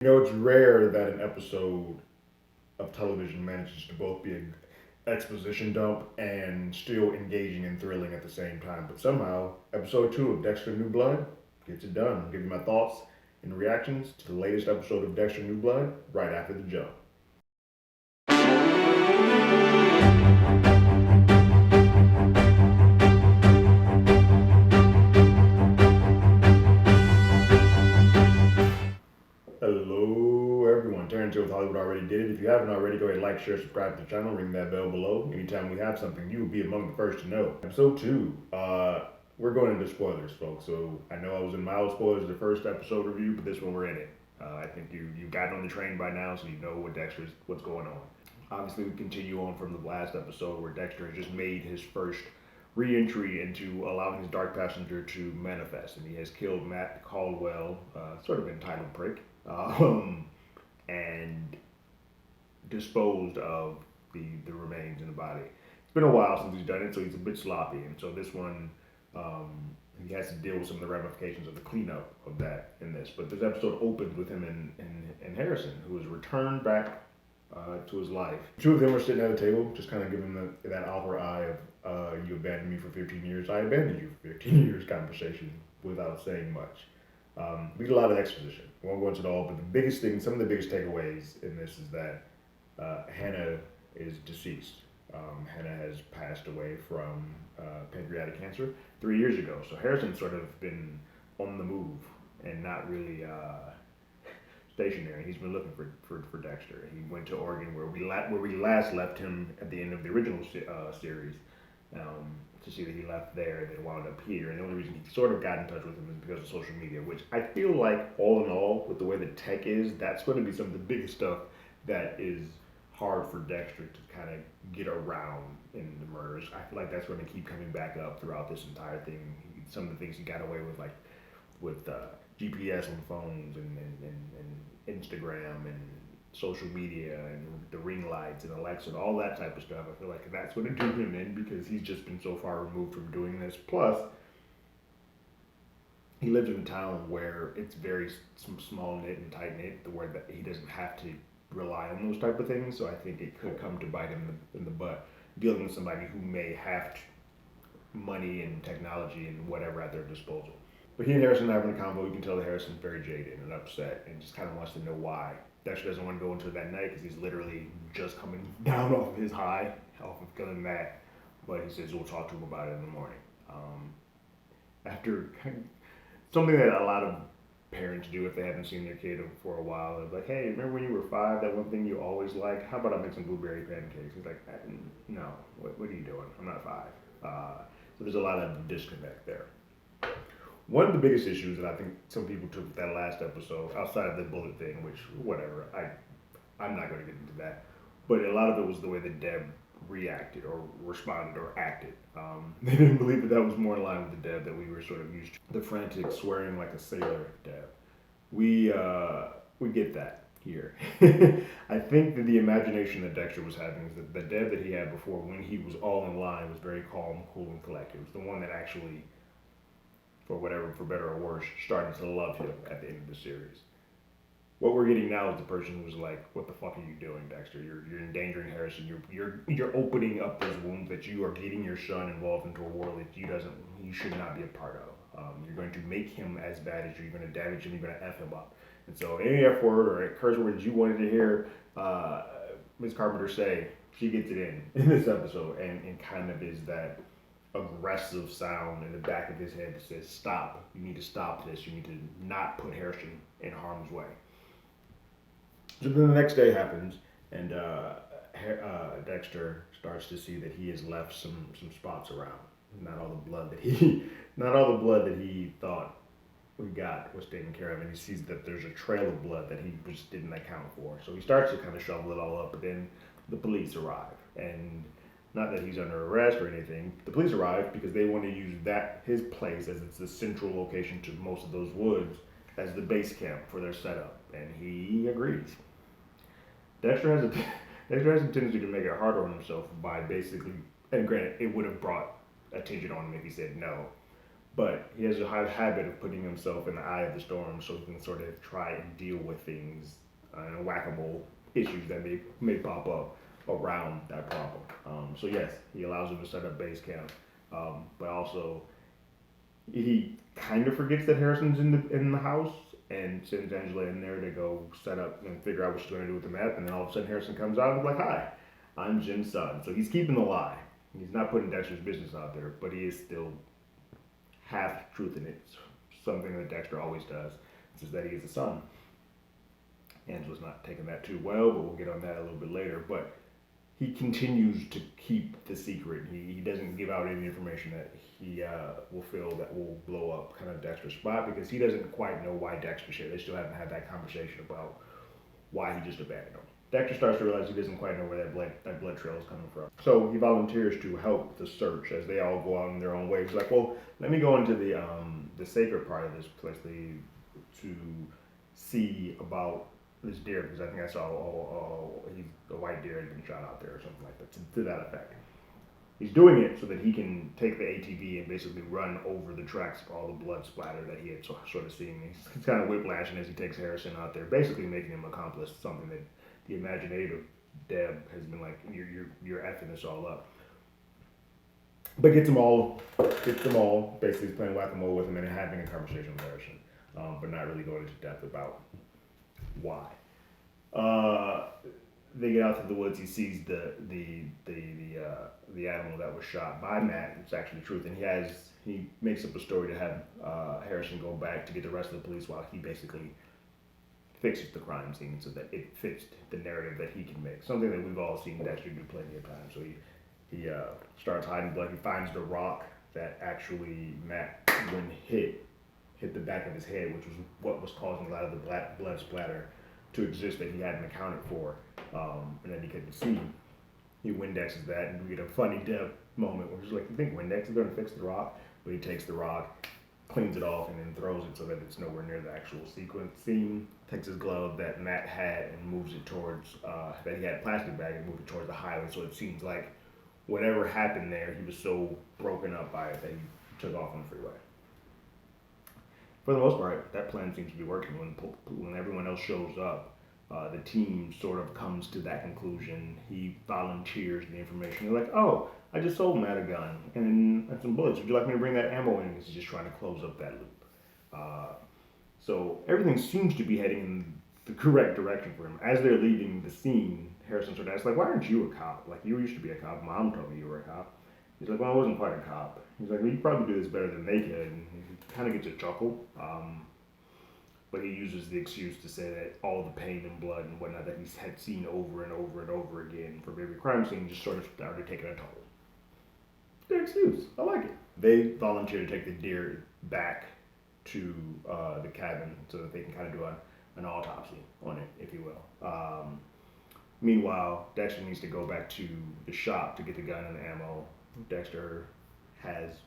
You know, it's rare that an episode of television manages to both be an exposition dump and still engaging and thrilling at the same time. But somehow, episode 2 of Dexter New Blood gets it done. I'll give you my thoughts and reactions to the latest episode of Dexter New Blood right after the jump. Hello, everyone. Terrence here with Hollywood Already Did It. If you haven't already, go ahead, like, share, subscribe to the channel, ring that bell below. Anytime we have something, you will be among the first to know. Episode 2. We're going into spoilers, folks. So I know I was in mild spoilers the first episode review, but this one we're in it. I think you've gotten on the train by now, so you know what's going on. Obviously, we continue on from the last episode where Dexter has just made his first re-entry into allowing his dark passenger to manifest, and he has killed Matt Caldwell, sort of entitled prick, um, and disposed of the remains in the body. It's been a while since he's done it, so he's a bit sloppy, and so this one. He has to deal with some of the ramifications of the cleanup of that in this. But this episode opens with him and Harrison, who is returned back to his life. The two of them are sitting at a table, just kind of giving that outer eye of you abandoned me for 15 years, I abandoned you for 15 years conversation without saying much. We get a lot of exposition. We won't go into it all, but the biggest thing, some of the biggest takeaways in this is that Hannah is deceased. Hannah has passed away from pancreatic cancer 3 years ago. So Harrison's sort of been on the move and not really stationary. He's been looking for Dexter. He went to Oregon where we last left him at the end of the original series to see that he left there and then wound up here. And the only reason he sort of got in touch with him is because of social media, which I feel like all in all, with the way the tech is, that's going to be some of the biggest stuff that is hard for Dexter to kind of get around in the murders. I feel like that's going to keep coming back up throughout this entire thing. Some of the things he got away with, like with GPS on phones and Instagram and social media and the ring lights and Alexa and all that type of stuff. I feel like that's going to do him in because he's just been so far removed from doing this. Plus, he lives in a town where it's very small knit and tight knit, where that he doesn't have to rely on those type of things. So I think it could come to bite him in the butt dealing with somebody who may have money and technology and whatever at their disposal. But he and Harrison are having a convo. You can tell that Harrison's very jaded and upset and just kind of wants to know why. Dexter doesn't want to go into it that night because he's literally just coming down off of his high, off of killing Matt. But he says we'll talk to him about it in the morning. After something that a lot of parents do if they haven't seen their kid for a while. It's like, hey, remember when you were 5, that one thing you always liked? How about I make some blueberry pancakes? He's like, no, what are you doing? I'm not 5. So there's a lot of disconnect there. One of the biggest issues that I think some people took with that last episode, outside of the bullet thing, which, whatever, I'm not going to get into that, but a lot of it was the way that Deb reacted or responded or acted. They didn't believe that was more in line with the Deb that we were sort of used to. The frantic swearing like a sailor Deb. We get that here. I think that the imagination that Dexter was having is that the Deb that he had before, when he was all in line, was very calm, cool, and collected. It was the one that actually, for whatever, for better or worse, started to love him at the end of the series. What we're getting now is the person who's like, "What the fuck are you doing, Dexter? You're endangering Harrison. You're opening up those wounds that you are getting your son involved into a war that you should not be a part of. You're going to make him as bad as you're going to damage him. You're going to f him up. And so any F word or curse word that you wanted to hear Ms. Carpenter say, she gets it in this episode, and kind of is that aggressive sound in the back of his head that says, "Stop! You need to stop this. You need to not put Harrison in harm's way." So then the next day happens, and Dexter starts to see that he has left some spots around. Not all the blood that he, not all the blood that he thought we got was taken care of, and he sees that there's a trail of blood that he just didn't account for. So he starts to kind of shovel it all up, but then the police arrive, and not that he's under arrest or anything. The police arrive because they want to use his place, as it's the central location to most of those woods, as the base camp for their setup, and he agrees. Dexter has a Dexter has a tendency to make it harder on himself by basically, and granted, it would have brought attention on him if he said no, But he has a high habit of putting himself in the eye of the storm so he can sort of try and deal with things and whack-a-mole issues that may pop up around that problem. So yes, he allows him to set up base camp, but also he kind of forgets that Harrison's in the house and sends Angela in there to go set up and figure out what she's going to do with the map. And then all of a sudden Harrison comes out and is like, "Hi, I'm Jim's son." So he's keeping the lie. He's not putting Dexter's business out there, but he is still half truth in it. Something that Dexter always does. It's just that he is a son. Angela's not taking that too well, but we'll get on that a little bit later. But he continues to keep the secret. He doesn't give out any information that he will feel that will blow up kind of Dexter's spot because he doesn't quite know why Dexter shared. They still haven't had that conversation about why he just abandoned him. Dexter starts to realize he doesn't quite know where that blood trail is coming from. So he volunteers to help the search as they all go out in their own way. He's like, well, let me go into the sacred part of this place to see about this deer because I think I saw a white deer had been shot out there or something like that to that effect. He's doing it so that he can take the ATV and basically run over the tracks of all the blood splatter that he had sort of seen. He's kind of whiplashing as he takes Harrison out there, basically making him accomplish something that the imaginative Deb has been like, you're effing this all up. But gets them all, basically playing whack-a-mole with him and having a conversation with Harrison, but not really going into depth about why. They get out to the woods. He sees the animal that was shot by Matt. It's actually the truth, and he makes up a story to have Harrison go back to get the rest of the police while he basically fixes the crime scene so that it fits the narrative that he can make. Something that we've all seen Dexter do plenty of times. So he starts hiding blood. He finds the rock that actually Matt, when hit the back of his head, which was what was causing a lot of the blood splatter to exist that he hadn't accounted for, and that he couldn't see. He Windexes that, and we get a funny Deb moment where he's like, "You think Windex is going to fix the rock?" But he takes the rock, cleans it off, and then throws it so that it's nowhere near the actual sequence scene. Takes his glove that Matt had and moves it towards that he had a plastic bag and moved it towards the highway. So it seems like whatever happened there, he was so broken up by it that he took off on the freeway. For the most part, that plan seems to be working. When everyone else shows up, the team sort of comes to that conclusion. He volunteers the information. They're like, "Oh, I just sold Matt a gun and some bullets. Would you like me to bring that ammo in?" He's just trying to close up that loop. So everything seems to be heading in the correct direction for him. As they're leaving the scene, Harrison sort of asks, like, "Why aren't you a cop? Like, you used to be a cop. Mom told me you were a cop." He's like, "Well, I wasn't quite a cop." He's like, "Well, you probably do this better than they could." And he kind of gets a chuckle. But he uses the excuse to say that all the pain and blood and whatnot that he's had seen over and over and over again from every crime scene just sort of started taking a toll. Good excuse. I like it. They volunteer to take the deer back to the cabin so that they can kind of do an autopsy on it, if you will. Meanwhile, Dexter needs to go back to the shop to get the gun and the ammo. Dexter has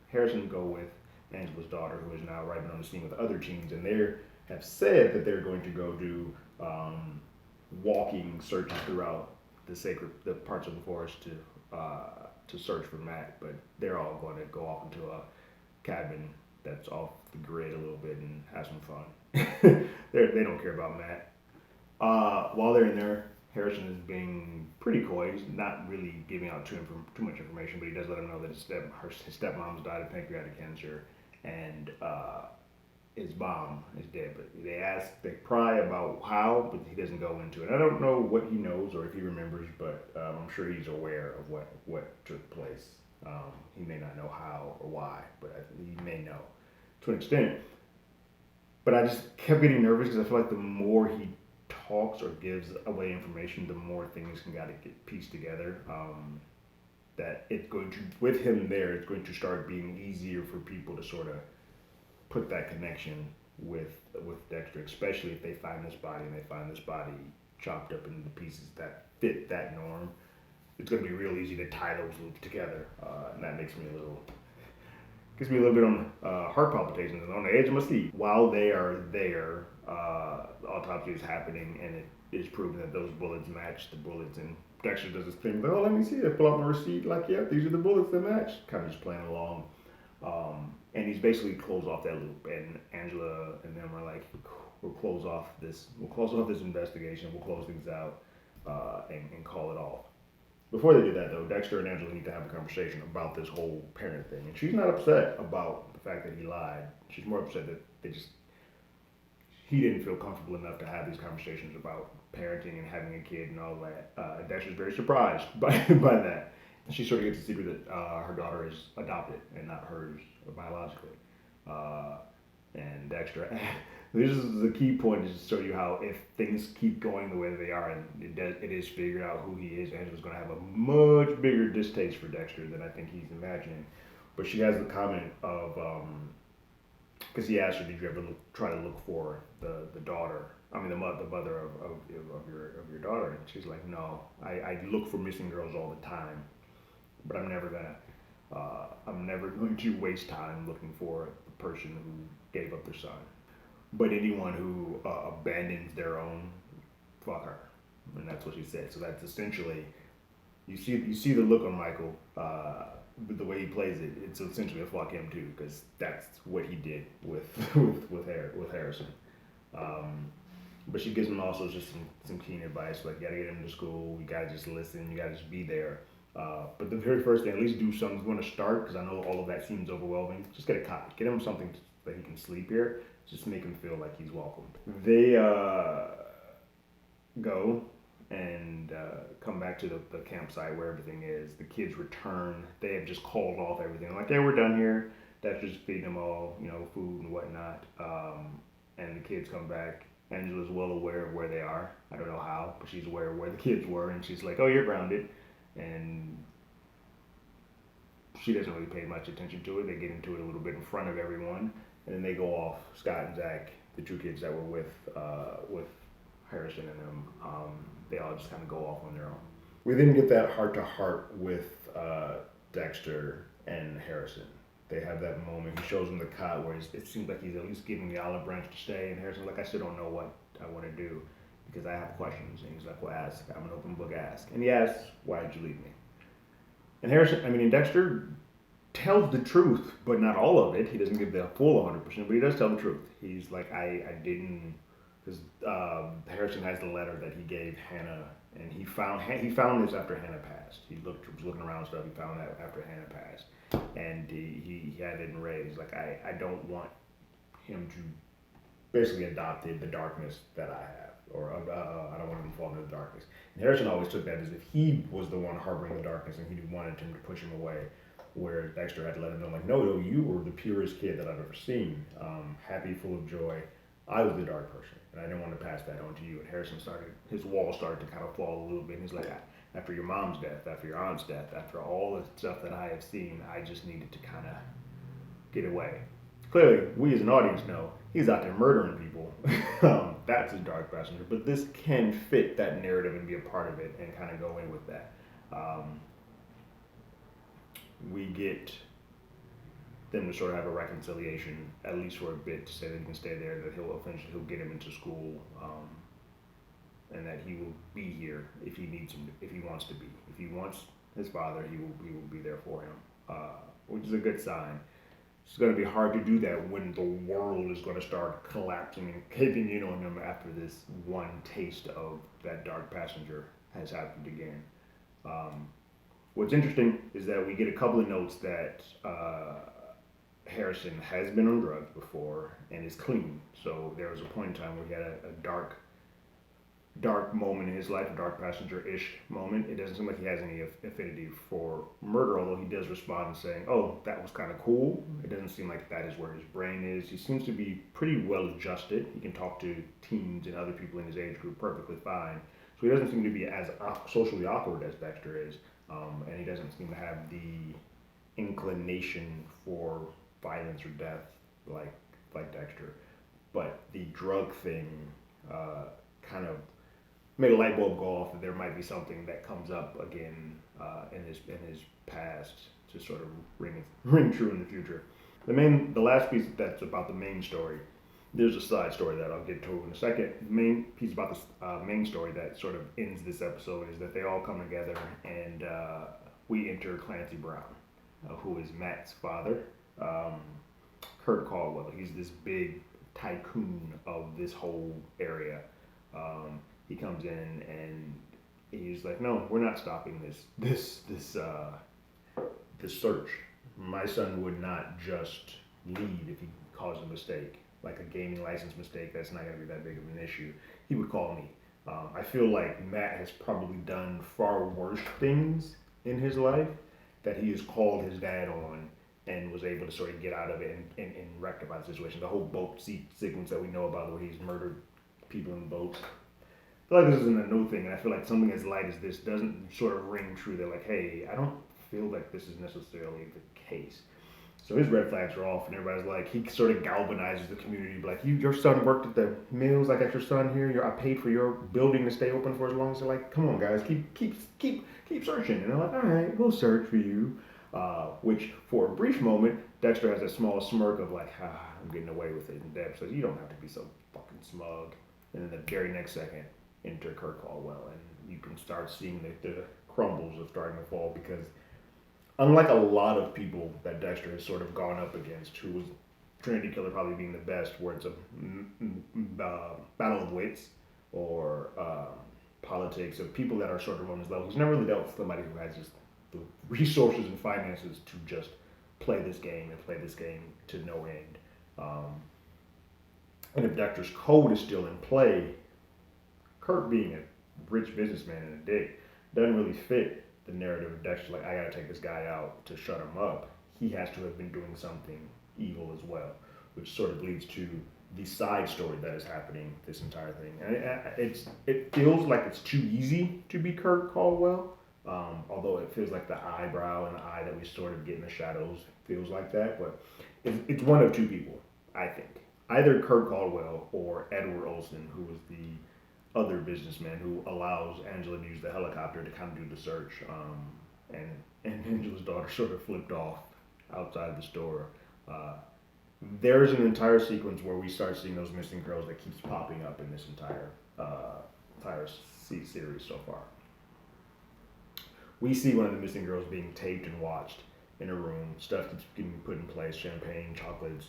Harrison go with Angela's daughter, who is now arriving on the scene with the other teens, and they have said that they're going to go do walking searches throughout the parts of the forest to search for Matt. But they're all going to go off into a cabin that's off the grid a little bit and have some fun. They don't care about Matt. While they're in there, Harrison is being pretty coy. He's not really giving out too much information, but he does let him know that his stepmom's died of pancreatic cancer, and his mom is dead. But they pry about how, but he doesn't go into it. I don't know what he knows or if he remembers, but I'm sure he's aware of what took place. He may not know how or why, but he may know to an extent. But I just kept getting nervous because I feel like the more he talks or gives away information, the more things can gotta get pieced together. That it's going to, with him there, it's going to start being easier for people to sort of put that connection with Dexter, especially if they find this body and they find this body chopped up into pieces that fit that norm. It's going to be real easy to tie those loops together, and that gives me a little bit on heart palpitations and on the edge of my seat. While they are there, the autopsy is happening, and it is proven that those bullets match the bullets. And Dexter does this thing, like, "Oh, let me see it." Pull out my receipt, like, "Yeah, these are the bullets that match." Kind of just playing along. And he's basically closed off that loop. And Angela and them are like, we'll close off this investigation, we'll close things out, and call it off. Before they do that, though, Dexter and Angela need to have a conversation about this whole parent thing. And she's not upset about the fact that he lied. She's more upset that he didn't feel comfortable enough to have these conversations about parenting and having a kid and all that. Dexter's very surprised by that. She sort of gets the secret that her daughter is adopted and not hers biologically. Uh, and Dexter, this is the key point, is to show you how if things keep going the way they are and it is figured out who he is, Angela's going to have a much bigger distaste for Dexter than I think he's imagining. But she has the comment of, because he asked her, "Did you ever try to look for the daughter? I mean, the mother of your daughter?" And she's like, "No, I look for missing girls all the time, but I'm never going to waste time looking for the person who gave up their son. But anyone who abandons their own, fuck her." And that's what she said. So that's essentially, you see the look on Michael, the way he plays it. It's essentially a fuck him too, because that's what he did with with Harrison. But she gives him also just some keen advice, like, you gotta get him to school, you gotta just listen, you gotta just be there. But the very first thing, at least do something. Going to start, because I know all of that seems overwhelming. Just get a cot, get him something that he can sleep here. Just make him feel like he's welcomed. They go and come back to the campsite where everything is. The kids return. They have just called off everything. Like, yeah, we're done here. That's just feeding them all, food and whatnot. And the kids come back. Angela's well aware of where they are. I don't know how, but she's aware of where the kids were, and she's like, "Oh, you're grounded." And she doesn't really pay much attention to it. They get into it a little bit in front of everyone, and then they go off. Scott and Zach, the two kids that were with Harrison and them, they all just kind of go off on their own. We then get that heart to heart with Dexter and Harrison. They have that moment. He shows them the cot where it seems like he's at least giving the olive branch to stay, and Harrison's like, "I still don't know what I want to do because I have questions." And he's like, "Well, ask. I'm an open book, ask." And he asks, "Why did you leave me?" And Dexter tells the truth, but not all of it. He doesn't give the full 100%, but he does tell the truth. He's like, I didn't, because Harrison has the letter that he gave Hannah, and he found this after Hannah passed. Was looking around and stuff. He found that after Hannah passed, and he had it in red. He's like, I don't want him to basically adopted the darkness that I have, or I don't want him to fall into the darkness. And Harrison always took that as if he was the one harboring the darkness, and he wanted him to push him away. Where Dexter had to let him know, like, no, you were the purest kid that I've ever seen. Happy, full of joy. I was the dark person, and I didn't want to pass that on to you. And his wall started to kind of fall a little bit. And he's like, after your mom's death, after your aunt's death, after all the stuff that I have seen, I just needed to kind of get away. Clearly, we as an audience know he's out there murdering people. That's his dark passenger. But this can fit that narrative and be a part of it and kind of go in with that. We get them to sort of have a reconciliation, at least for a bit, to say that he can stay there, that he'll get him into school, and that he will be here if he needs him, if he wants to be. If he wants his father, he will be there for him, which is a good sign. It's going to be hard to do that when the world is going to start collapsing and caving in on him after this one taste of that dark passenger has happened again. What's interesting is that we get a couple of notes that Harrison has been on drugs before and is clean. So there was a point in time where he had a dark moment in his life, a dark passenger-ish moment. It doesn't seem like he has any affinity for murder, although he does respond saying, "Oh, that was kind of cool." It doesn't seem like that is where his brain is. He seems to be pretty well adjusted. He can talk to teens and other people in his age group perfectly fine. So he doesn't seem to be as socially awkward as Dexter is. And he doesn't seem to have the inclination for violence or death like Dexter. But the drug thing kind of made a light bulb go off that there might be something that comes up again in his past to sort of ring true in the future. The last piece that's about the main story. There's a side story that I'll get to in a second. The main piece about the main story that sort of ends this episode is that they all come together and we enter Clancy Brown, who is Matt's father. Um, Kurt Caldwell. He's this big tycoon of this whole area. He comes in and he's like, "No, we're not stopping this search. My son would not just leave if he caused a mistake, like a gaming license mistake. That's not going to be that big of an issue. He would call me." I feel like Matt has probably done far worse things in his life that he has called his dad on and was able to sort of get out of it and rectify the situation. The whole boat sequence that we know about where he's murdered people in boats. I feel like this isn't a new thing, and I feel like something as light as this doesn't sort of ring true. They're like, hey, I don't feel like this is necessarily the case. So his red flags are off, and everybody's like, he sort of galvanizes the community. Like, your son worked at the mills. I got your son here. I paid for your building to stay open for as long as. They're like, come on, guys, keep searching. And they're like, all right, we'll search for you. Which, for a brief moment, Dexter has a small smirk of like, I'm getting away with it. And Deb says, you don't have to be so fucking smug. And then the very next second, enter Kurt Caldwell, and you can start seeing the crumbles of starting to fall because unlike a lot of people that Dexter has sort of gone up against, who was Trinity Killer probably being the best, where it's a battle of wits or politics of people that are sort of on his level. He's never really dealt with somebody who has just the resources and finances to just play this game and play this game to no end. And if Dexter's code is still in play, Kurt being a rich businessman and a dick doesn't really fit the narrative of Dexter. Like, I gotta take this guy out to shut him up. He has to have been doing something evil as well, which sort of leads to the side story that is happening this entire thing. And it feels like it's too easy to be Kurt Caldwell, although it feels like the eyebrow and the eye that we sort of get in the shadows feels like that. But it's one of two people, I think. Either Kurt Caldwell or Edward Olson, who was the other businessman who allows Angela to use the helicopter to kind of do the search. And Angela's daughter sort of flipped off outside the store. There's an entire sequence where we start seeing those missing girls that keeps popping up in this entire series so far. We see one of the missing girls being taped and watched in a room. Stuff keeps getting put in place, champagne, chocolates,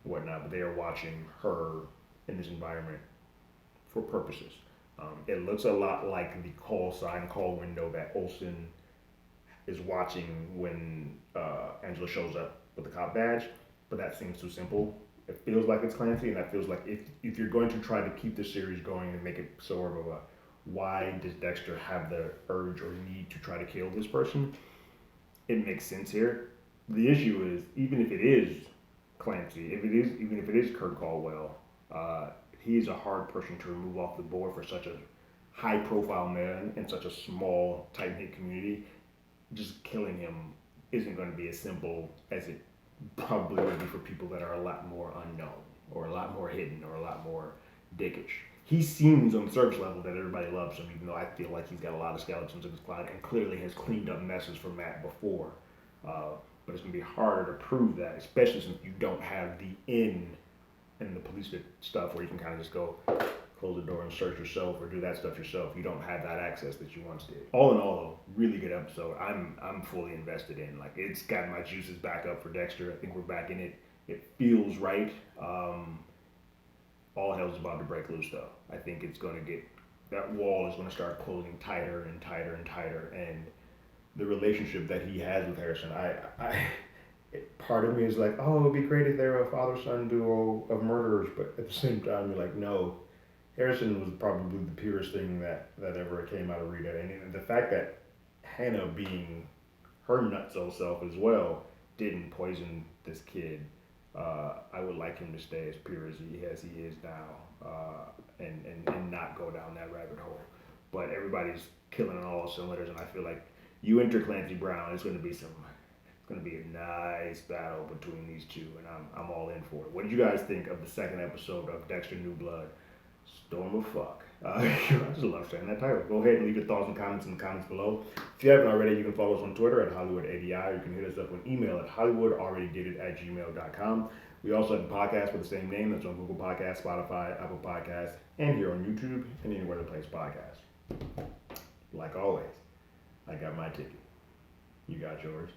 whatnot, but they are watching her in this environment for purposes. It looks a lot like the call window that Olsen is watching when Angela shows up with the cop badge, but that seems too simple. It feels like it's Clancy, and that feels like if you're going to try to keep the series going and make it sort of a why does Dexter have the urge or need to try to kill this person, it makes sense here. The issue is, even if it is Clancy, even if it is Kurt Caldwell, he's a hard person to remove off the board for such a high-profile man in such a small, tight-knit community. Just killing him isn't going to be as simple as it probably would be for people that are a lot more unknown, or a lot more hidden, or a lot more dickish. He seems on the surface level that everybody loves him, even though I feel like he's got a lot of skeletons in his closet and clearly has cleaned up messes for Matt before. But it's going to be harder to prove that, especially since you don't have the in and the police stuff where you can kind of just go close the door and search yourself or do that stuff yourself. You don't have that access that you once did. All in all, though, really good episode. I'm fully invested in. Like, it's got my juices back up for Dexter. I think we're back in it. It feels right. All hell's about to break loose, though. I think it's going to get, that wall is going to start closing tighter and tighter and tighter. And the relationship that he has with Harrison, part of me is like, oh, it'd be great if they were a father-son duo of murderers, but at the same time, you're like, no. Harrison was probably the purest thing that ever came out of Rita. And the fact that Hannah, being her nutso self as well, didn't poison this kid, I would like him to stay as pure as he is now, and not go down that rabbit hole. But everybody's killing on all cylinders, and I feel like you enter Clancy Brown, it's going to be a nice battle between these two, and I'm all in for it. What did you guys think of the second episode of Dexter New Blood? Storm of Fuck. I just love saying that title. Go ahead and leave your thoughts and comments in the comments below. If you haven't already, you can follow us on Twitter at HollywoodADI. You can hit us up on email at HollywoodAlreadyDidIt@gmail.com. We also have a podcast with the same name that's on Google Podcasts, Spotify, Apple Podcasts, and here on YouTube, and anywhere that plays podcasts. Like always, I got my ticket. You got yours.